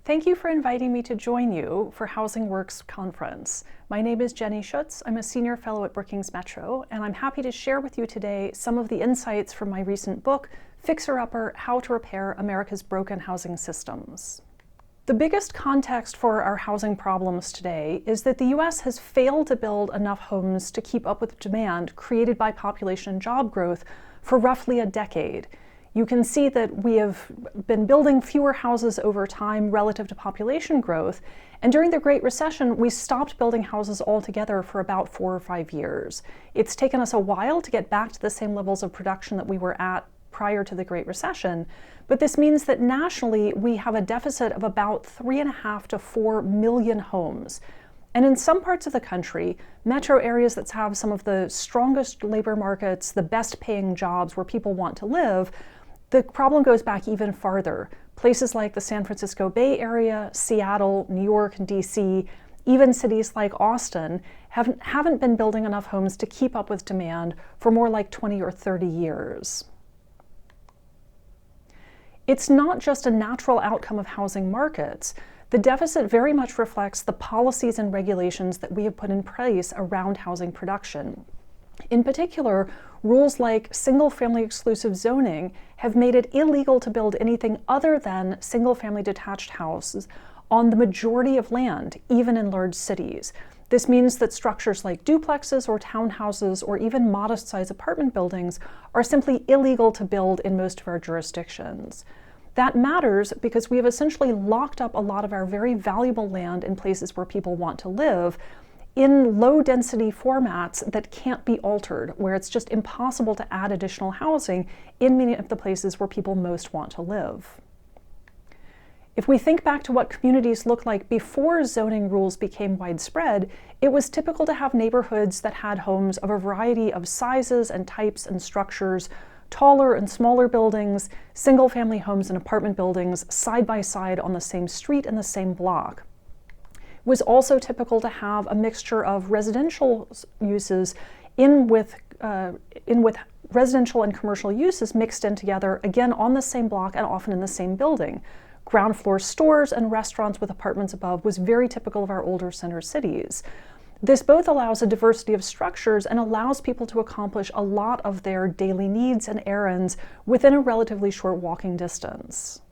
Thank you for inviting me to join you for Housing Works Conference. My name is Jenny Schuetz. I'm a senior fellow at Brookings Metro, and I'm happy to share with you today some of the insights from my recent book, Fixer Upper: How to Repair America's Broken Housing Systems. The biggest context for our housing problems today is that the U.S. has failed to build enough homes to keep up with demand created by population and job growth for roughly a decade. You can see that we have been building fewer houses over time relative to population growth, and during the Great Recession, we stopped building houses altogether for about 4 or 5 years. It's taken us a while to get back to the same levels of production that we were at prior to the Great Recession, but this means that nationally we have a deficit of about 3.5 to 4 million homes. And in some parts of the country, metro areas that have some of the strongest labor markets, the best paying jobs where people want to live, the problem goes back even farther. Places like the San Francisco Bay Area, Seattle, New York, and DC, even cities like Austin, haven't been building enough homes to keep up with demand for more like 20 or 30 years. It's not just a natural outcome of housing markets. The deficit very much reflects the policies and regulations that we have put in place around housing production. In particular, rules like single-family exclusive zoning have made it illegal to build anything other than single-family detached houses on the majority of land, even in large cities. This means that structures like duplexes or townhouses or even modest-sized apartment buildings are simply illegal to build in most of our jurisdictions. That matters because we have essentially locked up a lot of our very valuable land in places where people want to live in low-density formats that can't be altered, where it's just impossible to add additional housing in many of the places where people most want to live. If we think back to what communities looked like before zoning rules became widespread, it was typical to have neighborhoods that had homes of a variety of sizes and types and structures, taller and smaller buildings, single-family homes and apartment buildings side by side on the same street and the same block. It was also typical to have a mixture of residential uses in with residential and commercial uses mixed in together, again on the same block and often in the same building. Ground floor stores and restaurants with apartments above was very typical of our older center cities. This both allows a diversity of structures and allows people to accomplish a lot of their daily needs and errands within a relatively short walking distance.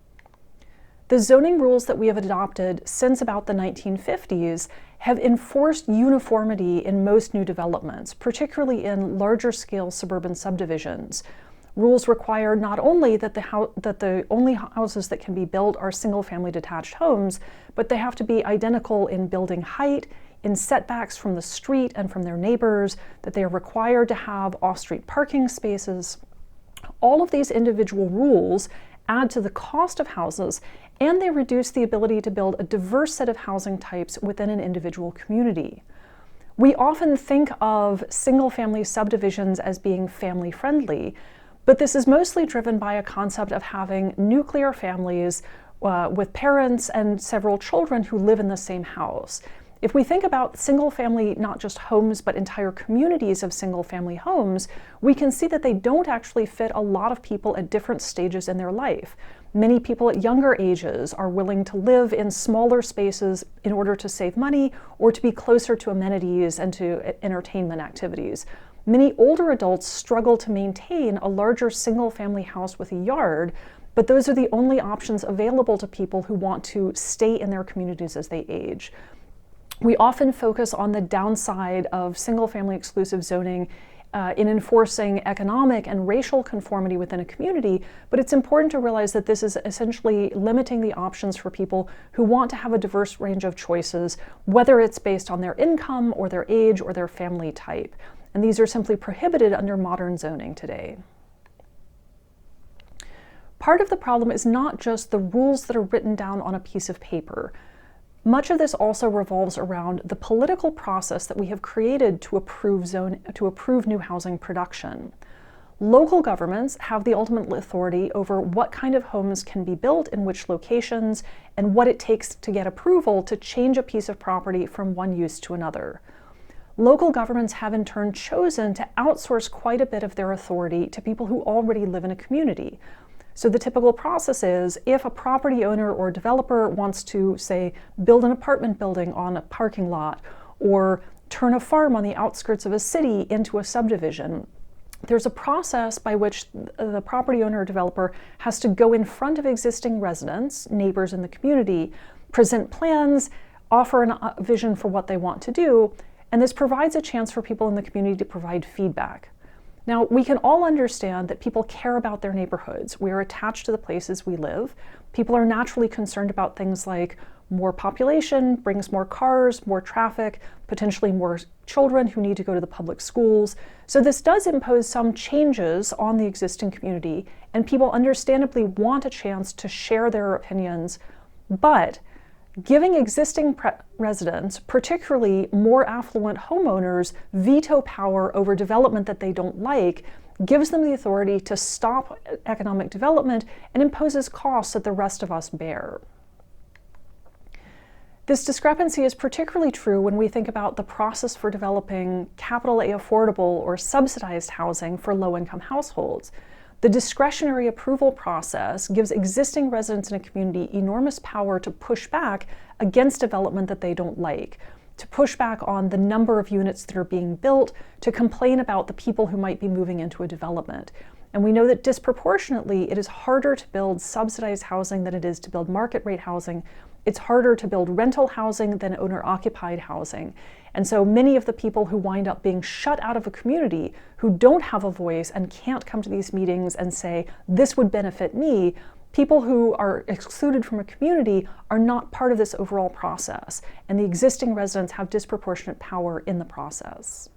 The zoning rules that we have adopted since about the 1950s have enforced uniformity in most new developments, particularly in larger scale suburban subdivisions. Rules require not only that the only houses that can be built are single-family detached homes, but they have to be identical in building height, in setbacks from the street and from their neighbors, that they are required to have off-street parking spaces. All of these individual rules add to the cost of houses, and they reduce the ability to build a diverse set of housing types within an individual community. We often think of single-family subdivisions as being family-friendly, but this is mostly driven by a concept of having nuclear families with parents and several children who live in the same house. If we think about single-family, not just homes, but entire communities of single-family homes, we can see that they don't actually fit a lot of people at different stages in their life. Many people at younger ages are willing to live in smaller spaces in order to save money or to be closer to amenities and to entertainment activities. Many older adults struggle to maintain a larger single-family house with a yard, but those are the only options available to people who want to stay in their communities as they age. We often focus on the downside of single-family exclusive zoning in enforcing economic and racial conformity within a community, but it's important to realize that this is essentially limiting the options for people who want to have a diverse range of choices, whether it's based on their income or their age or their family type. And these are simply prohibited under modern zoning today. Part of the problem is not just the rules that are written down on a piece of paper. Much of this also revolves around the political process that we have created to approve new housing production. Local governments have the ultimate authority over what kind of homes can be built in which locations and what it takes to get approval to change a piece of property from one use to another. Local governments have in turn chosen to outsource quite a bit of their authority to people who already live in a community. So the typical process is if a property owner or developer wants to, say, build an apartment building on a parking lot or turn a farm on the outskirts of a city into a subdivision, there's a process by which the property owner or developer has to go in front of existing residents, neighbors in the community, present plans, offer a vision for what they want to do, and this provides a chance for people in the community to provide feedback. Now, we can all understand that people care about their neighborhoods. We are attached to the places we live. People are naturally concerned about things like more population brings more cars, more traffic, potentially more children who need to go to the public schools. So this does impose some changes on the existing community, and people understandably want a chance to share their opinions. But giving existing residents, particularly more affluent homeowners, veto power over development that they don't like gives them the authority to stop economic development and imposes costs that the rest of us bear. This discrepancy is particularly true when we think about the process for developing capital A affordable or subsidized housing for low-income households. The discretionary approval process gives existing residents in a community enormous power to push back against development that they don't like, to push back on the number of units that are being built, to complain about the people who might be moving into a development. And we know that disproportionately it is harder to build subsidized housing than it is to build market rate housing. It's harder to build rental housing than owner-occupied housing. And so many of the people who wind up being shut out of a community, who don't have a voice and can't come to these meetings and say, this would benefit me, people who are excluded from a community are not part of this overall process. And the existing residents have disproportionate power in the process.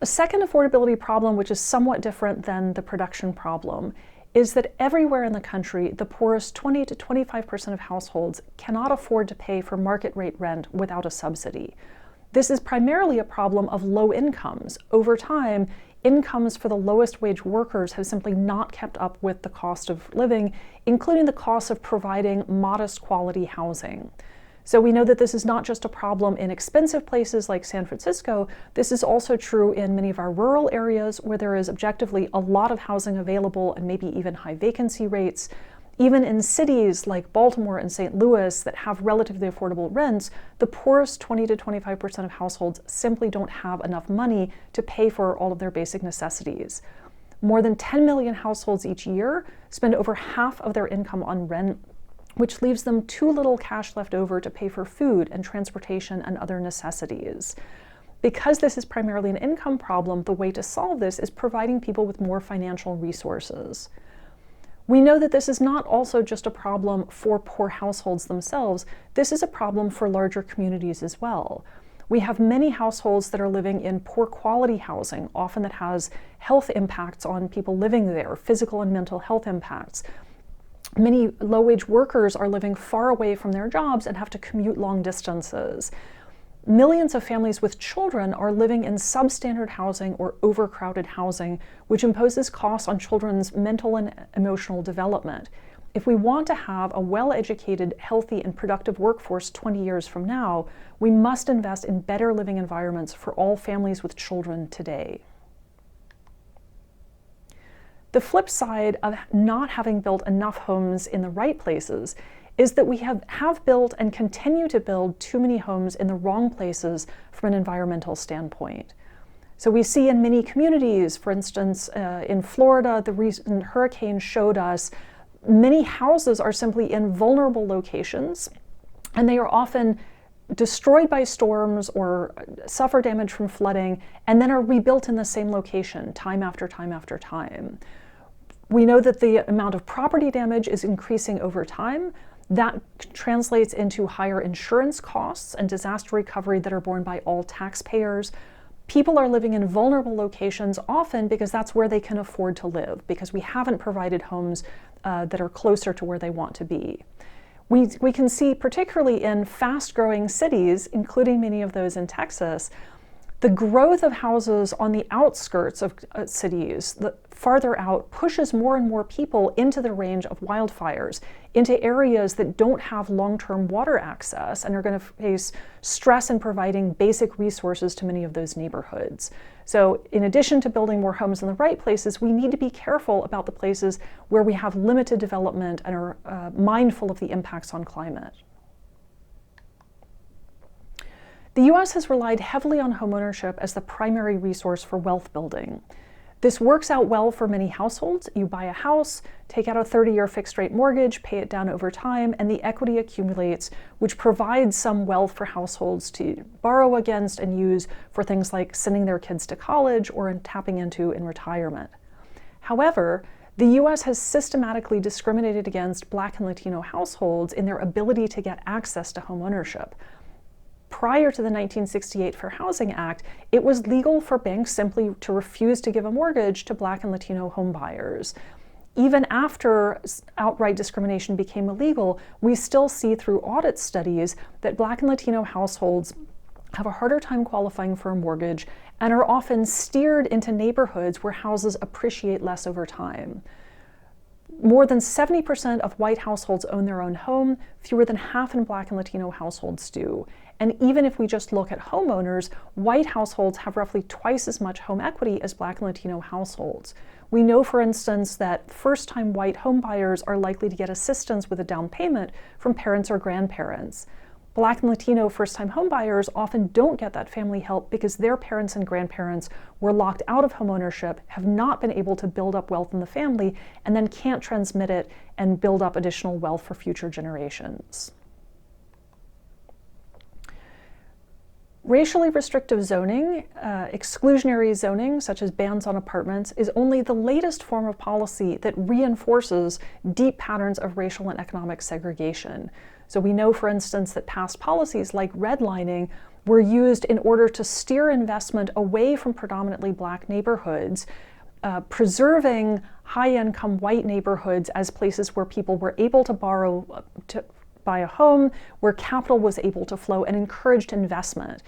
A second affordability problem, which is somewhat different than the production problem, is that everywhere in the country, the poorest 20 to 25% of households cannot afford to pay for market rate rent without a subsidy. This is primarily a problem of low incomes. Over time, incomes for the lowest wage workers have simply not kept up with the cost of living, including the cost of providing modest quality housing. So we know that this is not just a problem in expensive places like San Francisco. This is also true in many of our rural areas where there is objectively a lot of housing available and maybe even high vacancy rates. Even in cities like Baltimore and St. Louis that have relatively affordable rents, the poorest 20 to 25% of households simply don't have enough money to pay for all of their basic necessities. More than 10 million households each year spend over half of their income on rent, which leaves them too little cash left over to pay for food and transportation and other necessities. Because this is primarily an income problem, the way to solve this is providing people with more financial resources. We know that this is not also just a problem for poor households themselves. This is a problem for larger communities as well. We have many households that are living in poor quality housing, often that has health impacts on people living there, physical and mental health impacts. Many low-wage workers are living far away from their jobs and have to commute long distances. Millions of families with children are living in substandard housing or overcrowded housing, which imposes costs on children's mental and emotional development. If we want to have a well-educated, healthy, and productive workforce 20 years from now, we must invest in better living environments for all families with children today. The flip side of not having built enough homes in the right places is that we have built and continue to build too many homes in the wrong places from an environmental standpoint. So we see in many communities, for instance, in Florida, the recent hurricane showed us many houses are simply in vulnerable locations, and they are often destroyed by storms or suffer damage from flooding, and then are rebuilt in the same location time after time after time. We know that the amount of property damage is increasing over time. That translates into higher insurance costs and disaster recovery that are borne by all taxpayers. People are living in vulnerable locations often because that's where they can afford to live, because we haven't provided homes that are closer to where they want to be. We can see, particularly in fast-growing cities, including many of those in Texas, The growth of houses on the outskirts of cities, the farther out, pushes more and more people into the range of wildfires, into areas that don't have long-term water access and are going to face stress in providing basic resources to many of those neighborhoods. So in addition to building more homes in the right places, we need to be careful about the places where we have limited development and are mindful of the impacts on climate. The U.S. has relied heavily on homeownership as the primary resource for wealth building. This works out well for many households. You buy a house, take out a 30-year fixed-rate mortgage, pay it down over time, and the equity accumulates, which provides some wealth for households to borrow against and use for things like sending their kids to college or tapping into in retirement. However, the U.S. has systematically discriminated against Black and Latino households in their ability to get access to homeownership. Prior to the 1968 Fair Housing Act, it was legal for banks simply to refuse to give a mortgage to Black and Latino homebuyers. Even after outright discrimination became illegal, we still see through audit studies that Black and Latino households have a harder time qualifying for a mortgage and are often steered into neighborhoods where houses appreciate less over time. More than 70% of white households own their own home, fewer than half in Black and Latino households do. And even if we just look at homeowners, white households have roughly twice as much home equity as Black and Latino households. We know, for instance, that first-time white homebuyers are likely to get assistance with a down payment from parents or grandparents. Black and Latino first-time homebuyers often don't get that family help because their parents and grandparents were locked out of homeownership, have not been able to build up wealth in the family, and then can't transmit it and build up additional wealth for future generations. Racially restrictive zoning, exclusionary zoning, such as bans on apartments, is only the latest form of policy that reinforces deep patterns of racial and economic segregation. So we know, for instance, that past policies like redlining were used in order to steer investment away from predominantly Black neighborhoods, preserving high-income white neighborhoods as places where people were able to borrow to buy a home, where capital was able to flow and encouraged investment.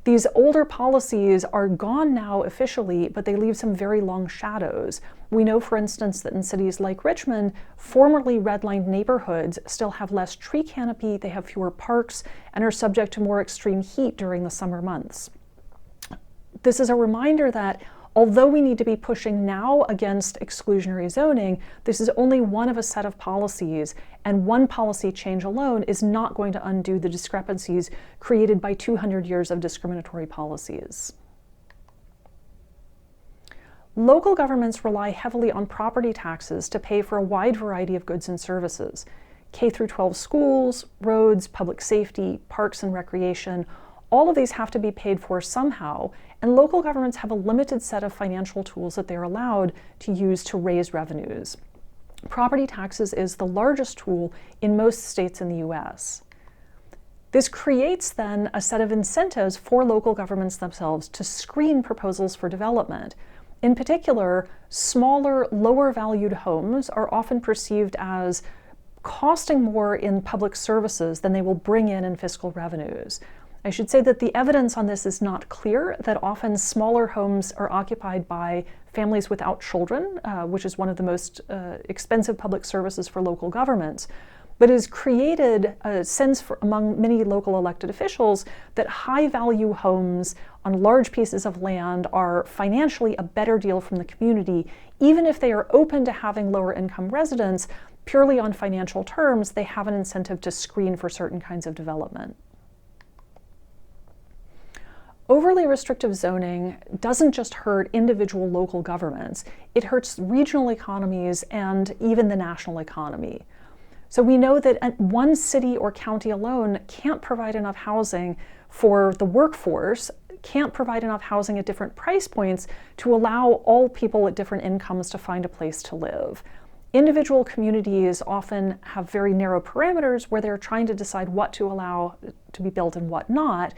These older policies are gone now officially, but they leave some very long shadows. We know, for instance, that in cities like Richmond, formerly redlined neighborhoods still have less tree canopy, they have fewer parks, and are subject to more extreme heat during the summer months. This is a reminder that although we need to be pushing now against exclusionary zoning, this is only one of a set of policies, and one policy change alone is not going to undo the discrepancies created by 200 years of discriminatory policies. Local governments rely heavily on property taxes to pay for a wide variety of goods and services. K-12 schools, roads, public safety, parks and recreation, all of these have to be paid for somehow, and local governments have a limited set of financial tools that they're allowed to use to raise revenues. Property taxes is the largest tool in most states in the U.S. This creates then a set of incentives for local governments themselves to screen proposals for development. In particular, smaller, lower valued homes are often perceived as costing more in public services than they will bring in fiscal revenues. I should say that the evidence on this is not clear, that often smaller homes are occupied by families without children, which is one of the most expensive public services for local governments, but has created a sense among many local elected officials that high-value homes on large pieces of land are financially a better deal from the community. Even if they are open to having lower-income residents, purely on financial terms, they have an incentive to screen for certain kinds of development. Overly restrictive zoning doesn't just hurt individual local governments, it hurts regional economies and even the national economy. So we know that one city or county alone can't provide enough housing for the workforce, can't provide enough housing at different price points to allow all people at different incomes to find a place to live. Individual communities often have very narrow parameters where they're trying to decide what to allow to be built and what not.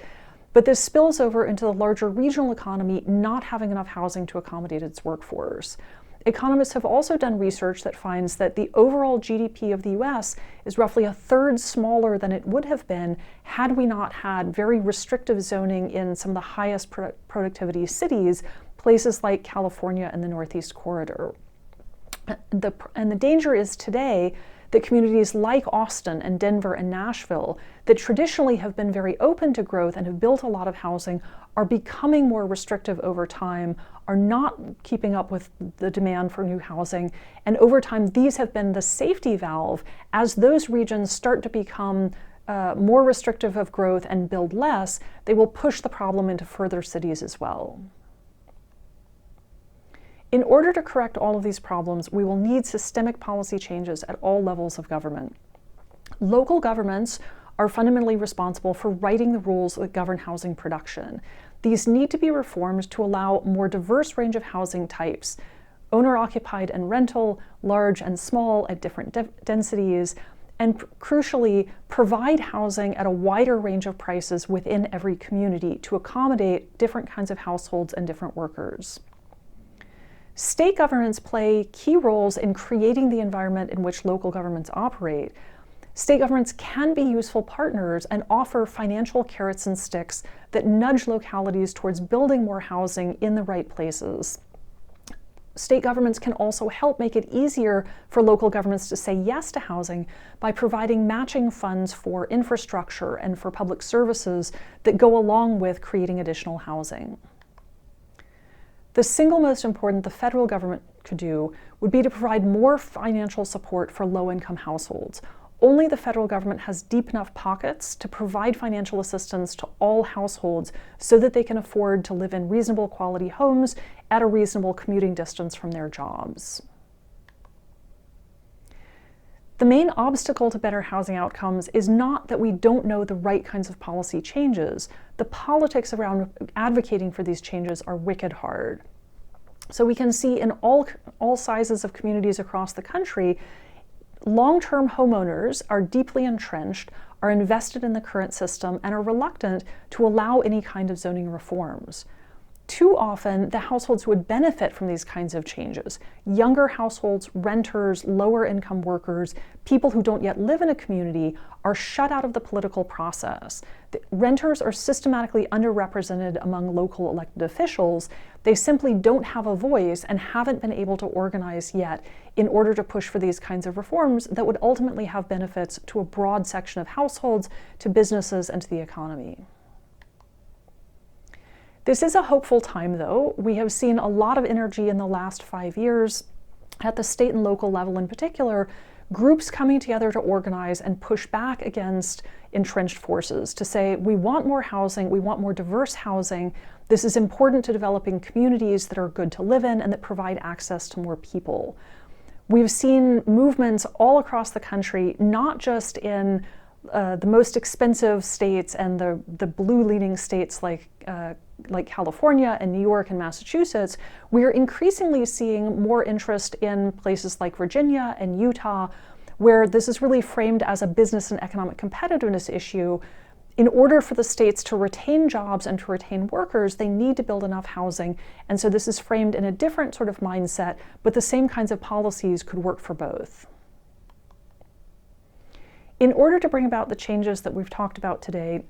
But this spills over into the larger regional economy not having enough housing to accommodate its workforce. economists have also done research that finds that the overall GDP of the US is roughly a third smaller than it would have been had we not had very restrictive zoning in some of the highest productivity cities, places like California and the Northeast Corridor. And the danger is today that communities like Austin and Denver and Nashville that traditionally have been very open to growth and have built a lot of housing are becoming more restrictive over time, are not keeping up with the demand for new housing. And over time, these have been the safety valve as those regions start to become more restrictive of growth and build less. They will push the problem into further cities as well. In order to correct all of these problems, we will need systemic policy changes at all levels of government. Local governments are fundamentally responsible for writing the rules that govern housing production. These need to be reformed to allow a more diverse range of housing types, owner-occupied and rental, large and small at different densities, and crucially, provide housing at a wider range of prices within every community to accommodate different kinds of households and different workers. State governments play key roles in creating the environment in which local governments operate. State governments can be useful partners and offer financial carrots and sticks that nudge localities towards building more housing in the right places. State governments can also help make it easier for local governments to say yes to housing by providing matching funds for infrastructure and for public services that go along with creating additional housing. The single most important the federal government could do would be to provide more financial support for low-income households. Only the federal government has deep enough pockets to provide financial assistance to all households so that they can afford to live in reasonable quality homes at a reasonable commuting distance from their jobs. The main obstacle to better housing outcomes is not that we don't know the right kinds of policy changes. The politics around advocating for these changes are wicked hard. So we can see in all sizes of communities across the country, long-term homeowners are deeply entrenched, are invested in the current system, and are reluctant to allow any kind of zoning reforms. Too often, the households who would benefit from these kinds of changes, younger households, renters, lower-income workers, people who don't yet live in a community, are shut out of the political process. The renters are systematically underrepresented among local elected officials. They simply don't have a voice and haven't been able to organize yet in order to push for these kinds of reforms that would ultimately have benefits to a broad section of households, to businesses, and to the economy. This is a hopeful time, though. We have seen a lot of energy in the last 5 years, at the state and local level in particular, groups coming together to organize and push back against entrenched forces, to say, we want more housing, we want more diverse housing. This is important to developing communities that are good to live in and that provide access to more people. We've seen movements all across the country, not just in the most expensive states and the blue-leaning states like California and New York and Massachusetts. We are increasingly seeing more interest in places like Virginia and Utah, where this is really framed as a business and economic competitiveness issue. In order for the states to retain jobs and to retain workers, they need to build enough housing. And so this is framed in a different sort of mindset, but the same kinds of policies could work for both. In order to bring about the changes that we've talked about today,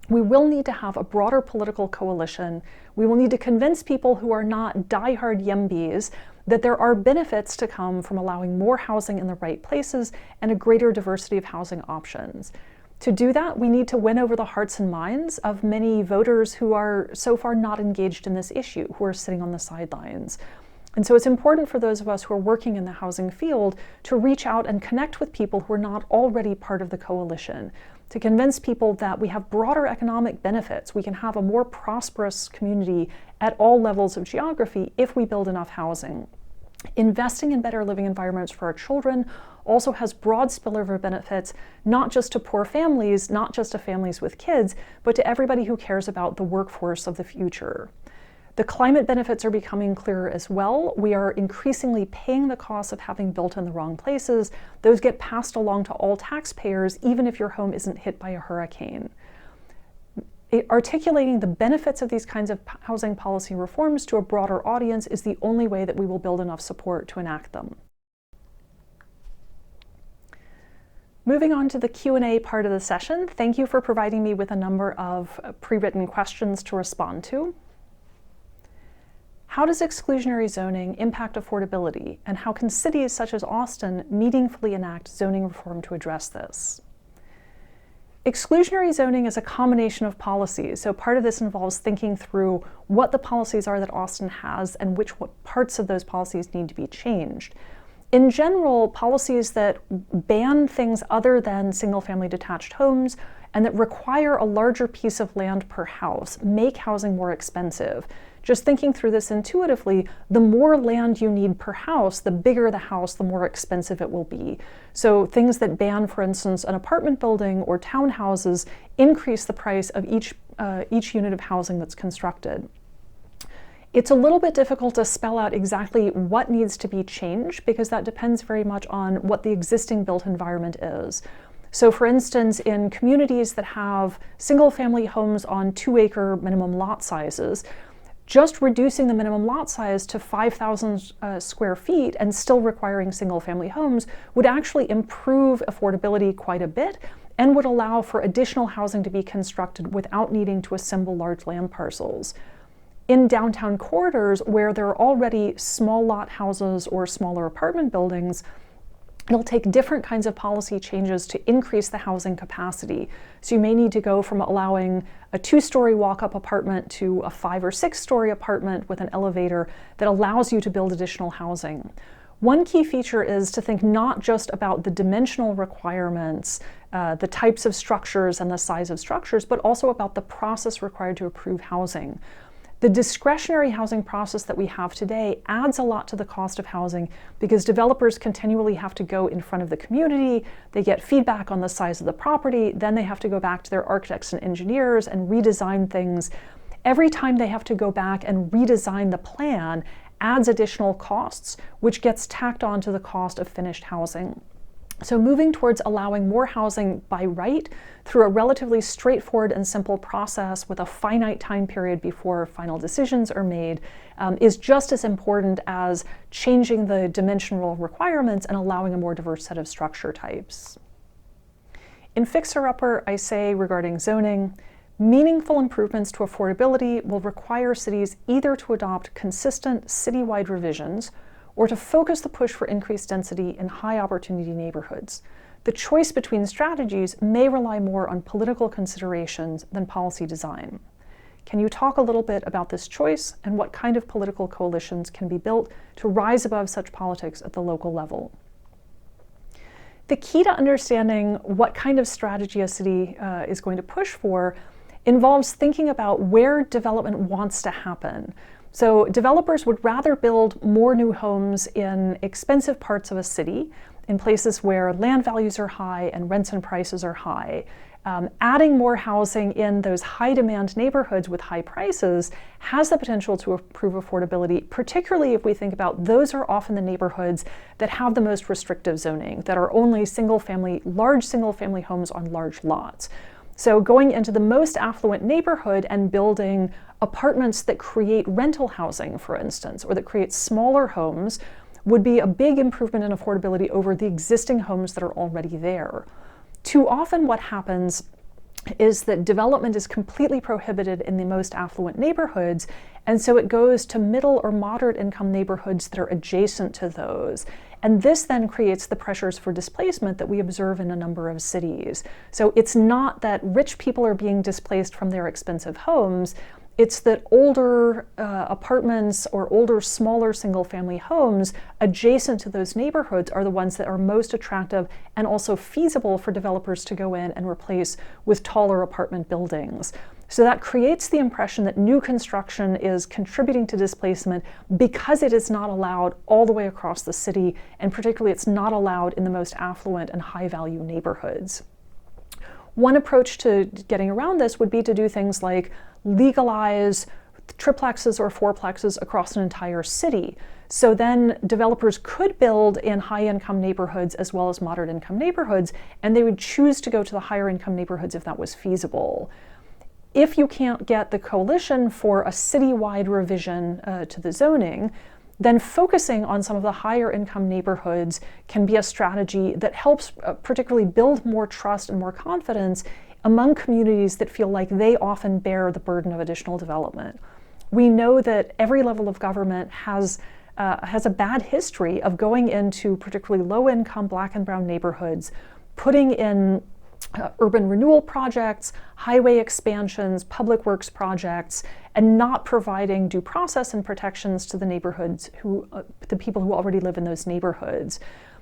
we will need to have a broader political coalition. We will need to convince people who are not diehard YIMBYs that there are benefits to come from allowing more housing in the right places and a greater diversity of housing options. To do that, we need to win over the hearts and minds of many voters who are so far not engaged in this issue, who are sitting on the sidelines. And so it's important for those of us who are working in the housing field to reach out and connect with people who are not already part of the coalition, to convince people that we have broader economic benefits. We can have a more prosperous community at all levels of geography if we build enough housing. Investing in better living environments for our children also has broad spillover benefits, not just to poor families, not just to families with kids, but to everybody who cares about the workforce of the future. The climate benefits are becoming clearer as well. We are increasingly paying the costs of having built in the wrong places. Those get passed along to all taxpayers, even if your home isn't hit by a hurricane. articulating the benefits of these kinds of housing policy reforms to a broader audience is the only way that we will build enough support to enact them. Moving on to the Q&A part of the session, thank you for providing me with a number of pre-written questions to respond to. How does exclusionary zoning impact affordability, and how can cities such as Austin meaningfully enact zoning reform to address this? Exclusionary zoning is a combination of policies, so part of this involves thinking through what the policies are that Austin has and what parts of those policies need to be changed. In general, policies that ban things other than single-family detached homes and that require a larger piece of land per house make housing more expensive. Just thinking through this intuitively, the more land you need per house, the bigger the house, the more expensive it will be. So things that ban, for instance, an apartment building or townhouses increase the price of each unit of housing that's constructed. It's a little bit difficult to spell out exactly what needs to be changed because that depends very much on what the existing built environment is. So for instance, in communities that have single-family homes on 2-acre minimum lot sizes, just reducing the minimum lot size to 5,000 square feet and still requiring single-family homes would actually improve affordability quite a bit and would allow for additional housing to be constructed without needing to assemble large land parcels. In downtown corridors where there are already small lot houses or smaller apartment buildings, it'll take different kinds of policy changes to increase the housing capacity. So you may need to go from allowing a 2-story walk-up apartment to a 5- or 6-story apartment with an elevator that allows you to build additional housing. One key feature is to think not just about the dimensional requirements, the types of structures and the size of structures, but also about the process required to approve housing. The discretionary housing process that we have today adds a lot to the cost of housing because developers continually have to go in front of the community, they get feedback on the size of the property, then they have to go back to their architects and engineers and redesign things. Every time they have to go back and redesign the plan adds additional costs, which gets tacked on to the cost of finished housing. So moving towards allowing more housing by right through a relatively straightforward and simple process with a finite time period before final decisions are made is just as important as changing the dimensional requirements and allowing a more diverse set of structure types. In Fixer Upper, I say regarding zoning, meaningful improvements to affordability will require cities either to adopt consistent citywide revisions or to focus the push for increased density in high-opportunity neighborhoods. The choice between strategies may rely more on political considerations than policy design. Can you talk a little bit about this choice and what kind of political coalitions can be built to rise above such politics at the local level? The key to understanding what kind of strategy a city is going to push for involves thinking about where development wants to happen. So developers would rather build more new homes in expensive parts of a city, in places where land values are high and rents and prices are high. Adding more housing in those high-demand neighborhoods with high prices has the potential to improve affordability, particularly if we think about those are often the neighborhoods that have the most restrictive zoning, that are only large single-family homes on large lots. So going into the most affluent neighborhood and building apartments that create rental housing, for instance, or that create smaller homes would be a big improvement in affordability over the existing homes that are already there. Too often what happens is that development is completely prohibited in the most affluent neighborhoods, and so it goes to middle or moderate income neighborhoods that are adjacent to those. And this then creates the pressures for displacement that we observe in a number of cities. So it's not that rich people are being displaced from their expensive homes, it's that older apartments or older, smaller single-family homes adjacent to those neighborhoods are the ones that are most attractive and also feasible for developers to go in and replace with taller apartment buildings. So that creates the impression that new construction is contributing to displacement because it is not allowed all the way across the city, and particularly it's not allowed in the most affluent and high-value neighborhoods. One approach to getting around this would be to do things like legalize triplexes or fourplexes across an entire city. So then developers could build in high-income neighborhoods as well as moderate-income neighborhoods, and they would choose to go to the higher-income neighborhoods if that was feasible. if you can't get the coalition for a citywide revision to the zoning, then focusing on some of the higher income neighborhoods can be a strategy that helps particularly build more trust and more confidence among communities that feel like they often bear the burden of additional development. We know that every level of government has a bad history of going into particularly low-income Black and brown neighborhoods, putting in urban renewal projects, highway expansions, public works projects, and not providing due process and protections to the neighborhoods the people who already live in those neighborhoods.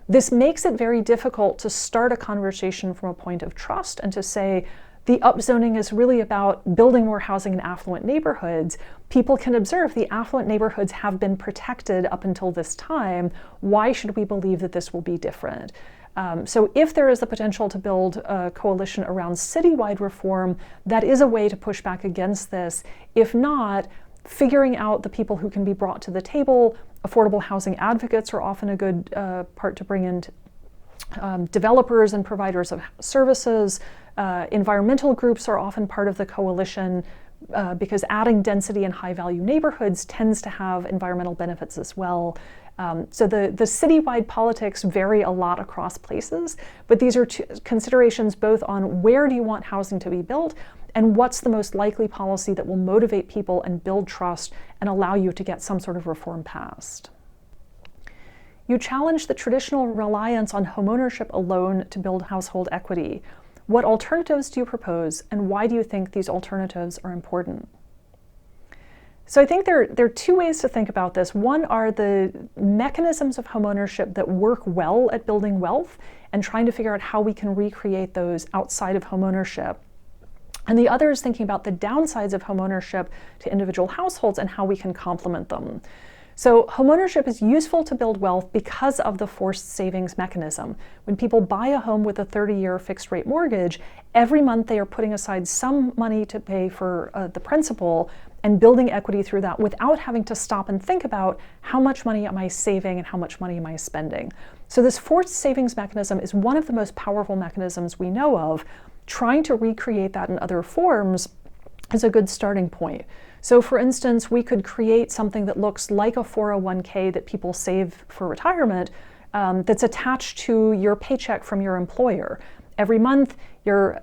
This makes it very difficult to start a conversation from a point of trust and to say, the upzoning is really about building more housing in affluent neighborhoods. People can observe the affluent neighborhoods have been protected up until this time. Why should we believe that this will be different? So if there is the potential to build a coalition around citywide reform, that is a way to push back against this. If not, figuring out the people who can be brought to the table. Affordable housing advocates are often a good part to bring in. Developers and providers of services, environmental groups are often part of the coalition because adding density in high-value neighborhoods tends to have environmental benefits as well. So the citywide politics vary a lot across places, but these are considerations both on where do you want housing to be built and what's the most likely policy that will motivate people and build trust and allow you to get some sort of reform passed. You challenge the traditional reliance on homeownership alone to build household equity. What alternatives do you propose, and why do you think these alternatives are important? So I think there are two ways to think about this. One are the mechanisms of homeownership that work well at building wealth and trying to figure out how we can recreate those outside of homeownership. And the other is thinking about the downsides of homeownership to individual households and how we can complement them. So homeownership is useful to build wealth because of the forced savings mechanism. When people buy a home with a 30-year fixed rate mortgage, every month they are putting aside some money to pay for the principal and building equity through that without having to stop and think about how much money am I saving and how much money am I spending. So this forced savings mechanism is one of the most powerful mechanisms we know of. Trying to recreate that in other forms is a good starting point. So for instance, we could create something that looks like a 401k that people save for retirement that's attached to your paycheck from your employer. Every month, your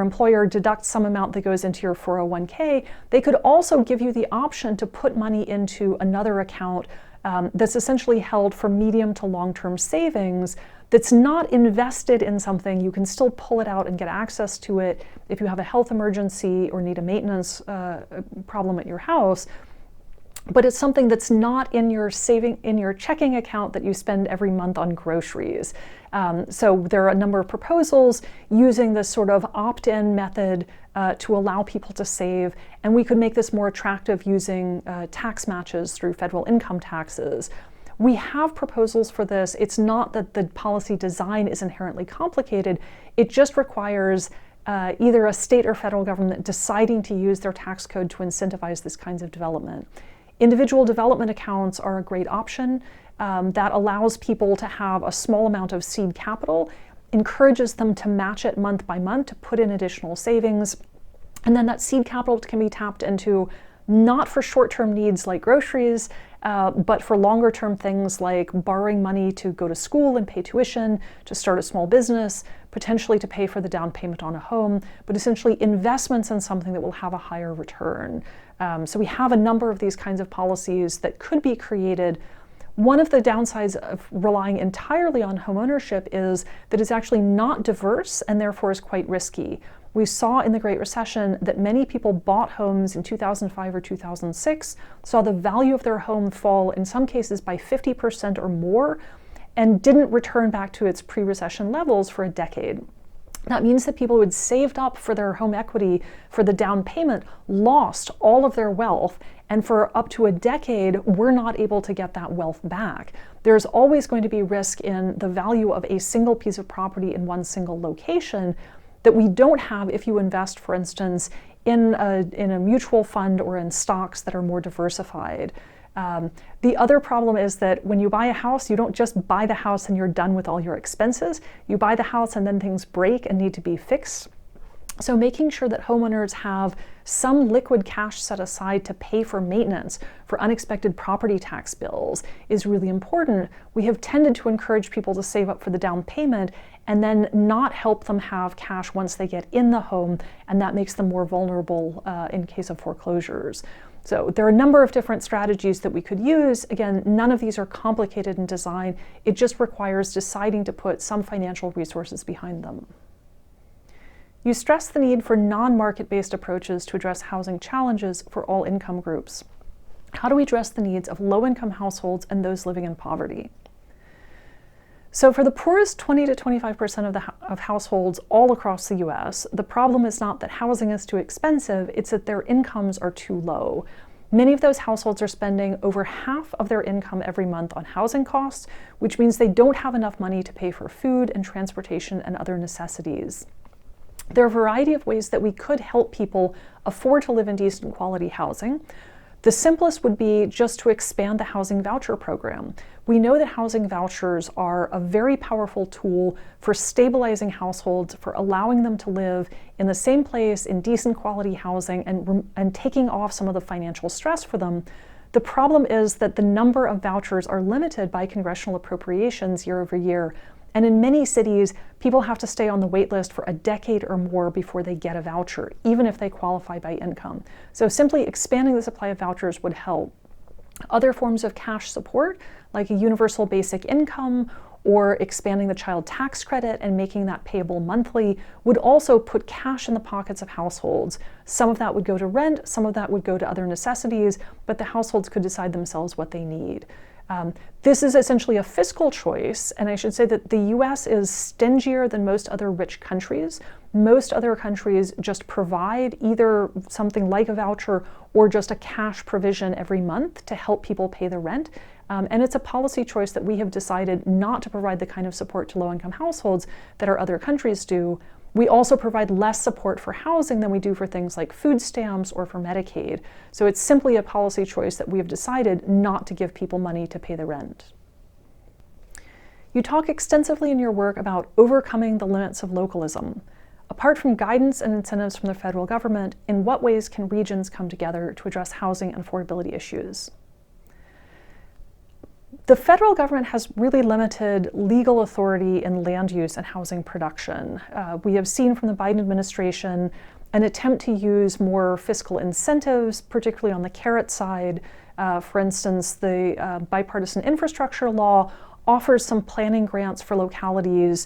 employer deducts some amount that goes into your 401k. They could also give you the option to put money into another account that's essentially held for medium to long-term savings that's not invested in something. You can still pull it out and get access to it if you have a health emergency or need a maintenance problem at your house. But it's something that's not in your checking account that you spend every month on groceries. So there are a number of proposals using this sort of opt-in method to allow people to save, and we could make this more attractive using tax matches through federal income taxes. We have proposals for this. It's not that the policy design is inherently complicated. It just requires either a state or federal government deciding to use their tax code to incentivize this kinds of development. Individual development accounts are a great option that allows people to have a small amount of seed capital, encourages them to match it month by month to put in additional savings, and then that seed capital can be tapped into not for short-term needs like groceries, but for longer-term things like borrowing money to go to school and pay tuition, to start a small business, potentially to pay for the down payment on a home, but essentially investments in something that will have a higher return. So we have a number of these kinds of policies that could be created. One of the downsides of relying entirely on homeownership is that it's actually not diverse and therefore is quite risky. We saw in the Great Recession that many people bought homes in 2005 or 2006, saw the value of their home fall in some cases by 50% or more, and didn't return back to its pre-recession levels for a decade. That means that people who had saved up for their home equity for the down payment lost all of their wealth, and for up to a decade were not able to get that wealth back. There's always going to be risk in the value of a single piece of property in one single location that we don't have if you invest, for instance, in a mutual fund or in stocks that are more diversified. The other problem is that when you buy a house, you don't just buy the house and you're done with all your expenses. You buy the house and then things break and need to be fixed. So making sure that homeowners have some liquid cash set aside to pay for maintenance, for unexpected property tax bills, is really important. We have tended to encourage people to save up for the down payment and then not help them have cash once they get in the home, and that makes them more vulnerable in case of foreclosures. So there are a number of different strategies that we could use. Again, none of these are complicated in design. It just requires deciding to put some financial resources behind them. You stress the need for non-market-based approaches to address housing challenges for all income groups. How do we address the needs of low-income households and those living in poverty? So for the poorest 20 to 25% of households all across the US, the problem is not that housing is too expensive, it's that their incomes are too low. Many of those households are spending over half of their income every month on housing costs, which means they don't have enough money to pay for food and transportation and other necessities. There are a variety of ways that we could help people afford to live in decent quality housing. The simplest would be just to expand the housing voucher program. We know that housing vouchers are a very powerful tool for stabilizing households, for allowing them to live in the same place in decent quality housing and taking off some of the financial stress for them. The problem is that the number of vouchers are limited by congressional appropriations year over year. And in many cities, people have to stay on the wait list for a decade or more before they get a voucher, even if they qualify by income. So simply expanding the supply of vouchers would help. Other forms of cash support, like a universal basic income or expanding the child tax credit and making that payable monthly, would also put cash in the pockets of households. Some of that would go to rent, some of that would go to other necessities, but the households could decide themselves what they need. This is essentially a fiscal choice, and I should say that the US is stingier than most other rich countries. Most other countries just provide either something like a voucher or just a cash provision every month to help people pay the rent. And it's a policy choice that we have decided not to provide the kind of support to low-income households that our other countries do. We also provide less support for housing than we do for things like food stamps or for Medicaid. So it's simply a policy choice that we have decided not to give people money to pay the rent. You talk extensively in your work about overcoming the limits of localism. Apart from guidance and incentives from the federal government, in what ways can regions come together to address housing and affordability issues? The federal government has really limited legal authority in land use and housing production. We have seen from the Biden administration an attempt to use more fiscal incentives, particularly on the carrot side. For instance, the bipartisan infrastructure law offers some planning grants for localities.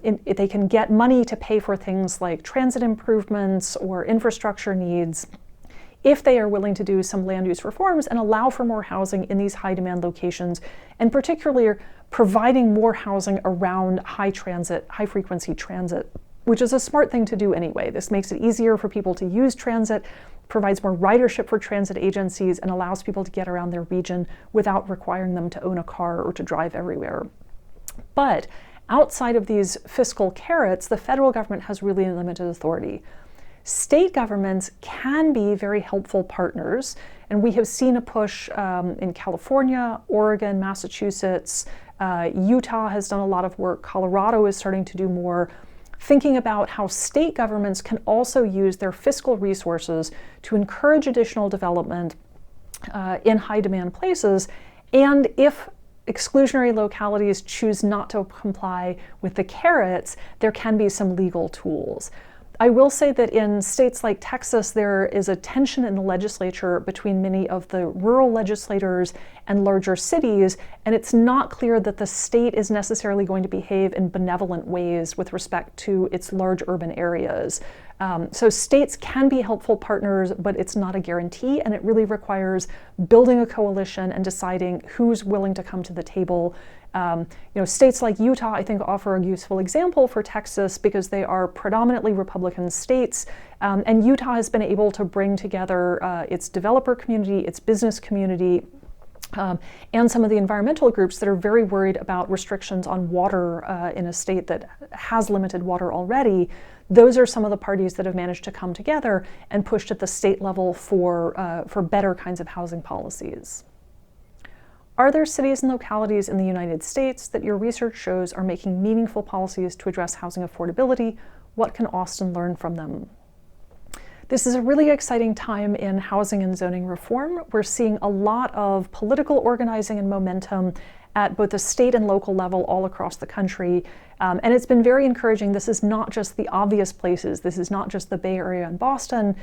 They can get money to pay for things like transit improvements or infrastructure needs if they are willing to do some land use reforms and allow for more housing in these high demand locations, and particularly providing more housing around high frequency transit, which is a smart thing to do anyway. This makes it easier for people to use transit, provides more ridership for transit agencies, and allows people to get around their region without requiring them to own a car or to drive everywhere. But outside of these fiscal carrots, the federal government has really limited authority. State governments can be very helpful partners, and we have seen a push in California, Oregon, Massachusetts. Utah has done a lot of work. Colorado is starting to do more, thinking about how state governments can also use their fiscal resources to encourage additional development in high demand places. And if exclusionary localities choose not to comply with the carrots, there can be some legal tools. I will say that in states like Texas, there is a tension in the legislature between many of the rural legislators and larger cities, and it's not clear that the state is necessarily going to behave in benevolent ways with respect to its large urban areas. So states can be helpful partners, but it's not a guarantee, and it really requires building a coalition and deciding who's willing to come to the table. States like Utah, I think, offer a useful example for Texas because they are predominantly Republican states, and Utah has been able to bring together its developer community, its business community, and some of the environmental groups that are very worried about restrictions on water in a state that has limited water already. Those are some of the parties that have managed to come together and pushed at the state level for better kinds of housing policies. Are there cities and localities in the United States that your research shows are making meaningful policies to address housing affordability? What can Austin learn from them? This is a really exciting time in housing and zoning reform. We're seeing a lot of political organizing and momentum at both the state and local level all across the country. And it's been very encouraging. This is not just the obvious places. This is not just the Bay Area and Boston.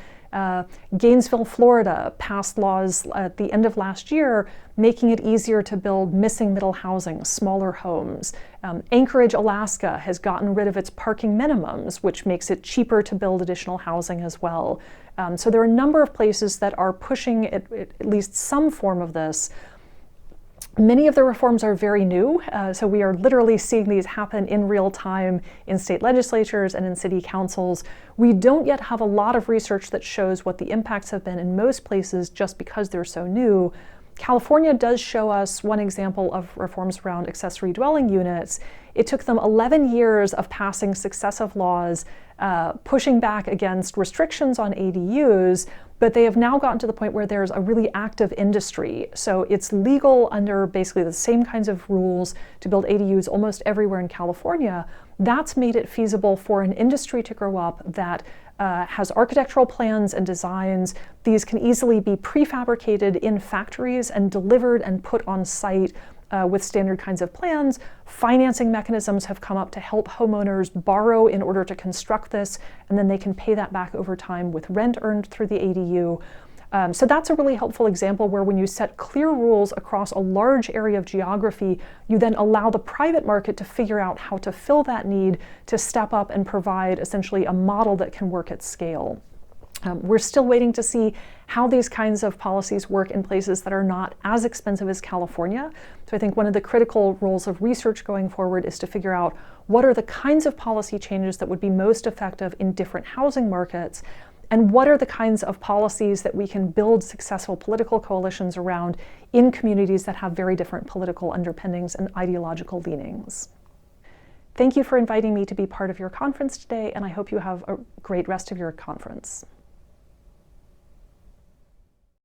Gainesville, Florida passed laws at the end of last year making it easier to build missing middle housing, smaller homes. Anchorage, Alaska has gotten rid of its parking minimums, which makes it cheaper to build additional housing as well. So there are a number of places that are pushing at least some form of this. Many of the reforms are very new, so we are literally seeing these happen in real time in state legislatures and in city councils. We don't yet have a lot of research that shows what the impacts have been in most places just because they're so new. California does show us one example of reforms around accessory dwelling units. It took them 11 years of passing successive laws, pushing back against restrictions on ADUs, but they have now gotten to the point where there's a really active industry. So it's legal under basically the same kinds of rules to build ADUs almost everywhere in California. That's made it feasible for an industry to grow up that has architectural plans and designs. These can easily be prefabricated in factories and delivered and put on site with standard kinds of plans. Financing mechanisms have come up to help homeowners borrow in order to construct this, and then they can pay that back over time with rent earned through the ADU. So that's a really helpful example where when you set clear rules across a large area of geography, you then allow the private market to figure out how to fill that need to step up and provide essentially a model that can work at scale. We're still waiting to see how these kinds of policies work in places that are not as expensive as California. So I think one of the critical roles of research going forward is to figure out what are the kinds of policy changes that would be most effective in different housing markets, and what are the kinds of policies that we can build successful political coalitions around in communities that have very different political underpinnings and ideological leanings. Thank you for inviting me to be part of your conference today, and I hope you have a great rest of your conference.